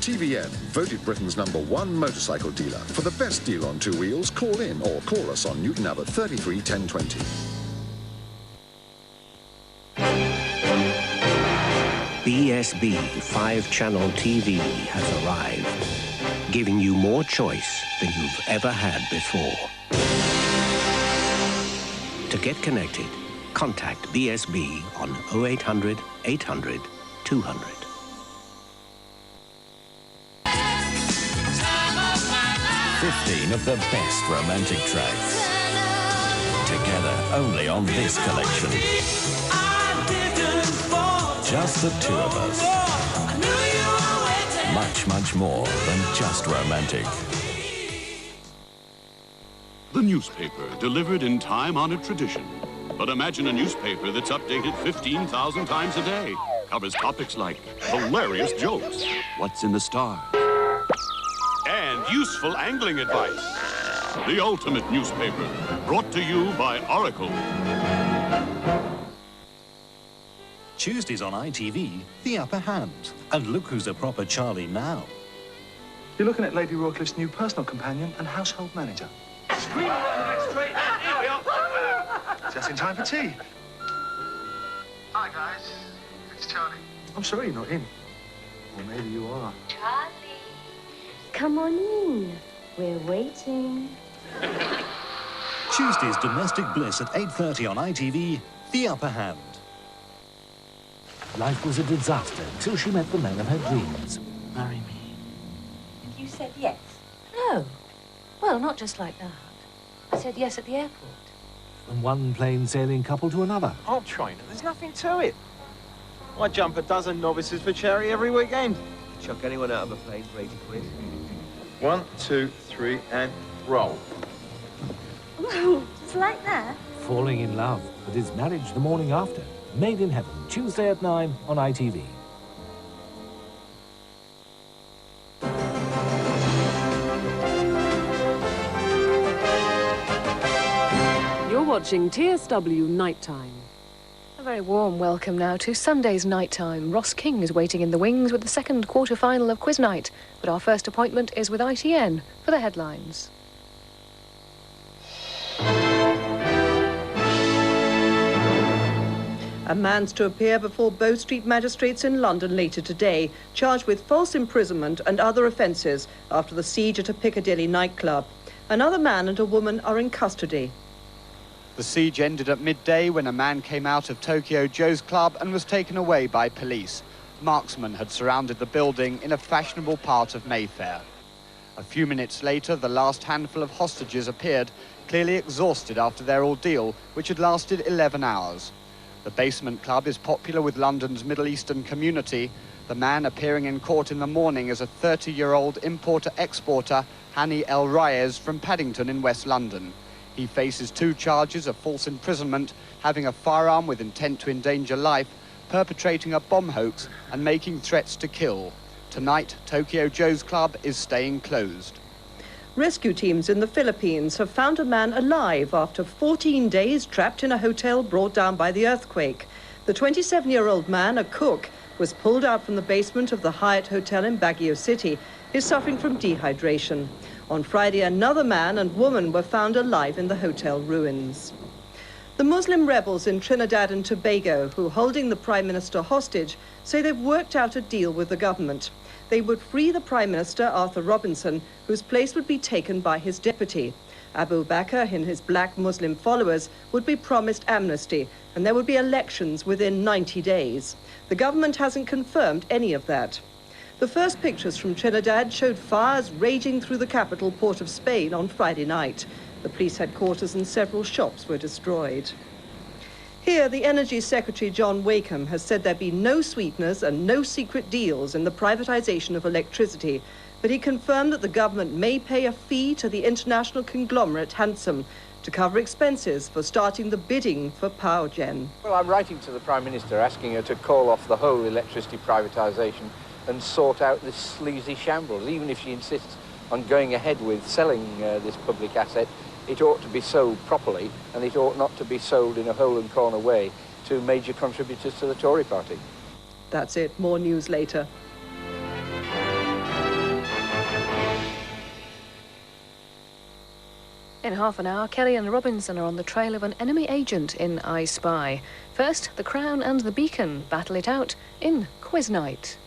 TVM, voted Britain's #1 motorcycle dealer. For the best deal on two wheels, call in or call us on Newton Abbot 33 1020. BSB 5-channel TV has arrived, giving you more choice than you've ever had before. To get connected, contact BSB on 0800 800 200. Of the best romantic tracks. Together only on this collection. Just the two of us. Much, much more than just romantic. The newspaper, delivered in time-honored tradition. But imagine a newspaper that's updated 15,000 times a day. Covers topics like hilarious jokes, what's in the stars, and useful angling advice. The ultimate newspaper, brought to you by Oracle. Tuesdays on ITV, The Upper Hand. And look who's a proper Charlie now. You're looking at Lady Rawcliffe's new personal companion and household manager. Scream along the next straight. Here we are. Just in time for tea. Hi, guys. It's Charlie. I'm sorry you're not in. Or maybe you are. Charlie, come on in. We're waiting. Tuesday's Domestic Bliss at 8:30 on ITV, The Upper Hand. Life was a disaster till she met the man of her dreams. Marry me. And you said yes? No. Well, not just like that. I said yes at the airport. From one plain sailing couple to another. I'll train her. There's nothing to it. I jump a dozen novices for charity every weekend. Chuck anyone out of a plane for 80 quid. 1, 2, 3, and roll. Just like that? Falling in love, but his marriage the morning after. Made in Heaven, Tuesday at 9 on ITV. You're watching TSW Nightime. A very warm welcome now to Sunday's Nighttime. Ross King is waiting in the wings with the second quarter-final of Quiz Night. But our first appointment is with ITN for the headlines. A man's to appear before Bow Street magistrates in London later today, charged with false imprisonment and other offences after the siege at a Piccadilly nightclub. Another man and a woman are in custody. The siege ended at midday when a man came out of Tokyo Joe's club and was taken away by police. Marksmen had surrounded the building in a fashionable part of Mayfair. A few minutes later, the last handful of hostages appeared, clearly exhausted after their ordeal, which had lasted 11 hours. The basement club is popular with London's Middle Eastern community. The man appearing in court in the morning is a 30-year-old importer-exporter, Hani El Reyes, from Paddington in West London. He faces 2 charges of false imprisonment, having a firearm with intent to endanger life, perpetrating a bomb hoax, and making threats to kill. Tonight, Tokyo Joe's club is staying closed. Rescue teams in the Philippines have found a man alive after 14 days trapped in a hotel brought down by the earthquake. The 27-year-old man, a cook, was pulled out from the basement of the Hyatt Hotel in Baguio City. He's suffering from dehydration. On Friday, another man and woman were found alive in the hotel ruins. The Muslim rebels in Trinidad and Tobago, who are holding the Prime Minister hostage, say they've worked out a deal with the government. They would free the Prime Minister, Arthur Robinson, whose place would be taken by his deputy. Abu Bakr and his black Muslim followers would be promised amnesty, and there would be elections within 90 days. The government hasn't confirmed any of that. The first pictures from Trinidad showed fires raging through the capital, Port of Spain, on Friday night. The police headquarters and several shops were destroyed. Here, the Energy Secretary, John Wakeham, has said there'd be no sweeteners and no secret deals in the privatisation of electricity, but he confirmed that the government may pay a fee to the international conglomerate Hansom to cover expenses for starting the bidding for power gen. Well, I'm writing to the Prime Minister asking her to call off the whole electricity privatisation and sort out this sleazy shambles. Even if she insists on going ahead with selling this public asset, it ought to be sold properly, and it ought not to be sold in a hole and corner way to major contributors to the Tory party. That's it. More news later. In half an hour, Kelly and Robinson are on the trail of an enemy agent in I Spy. First, the Crown and the Beacon battle it out in Quiz Night.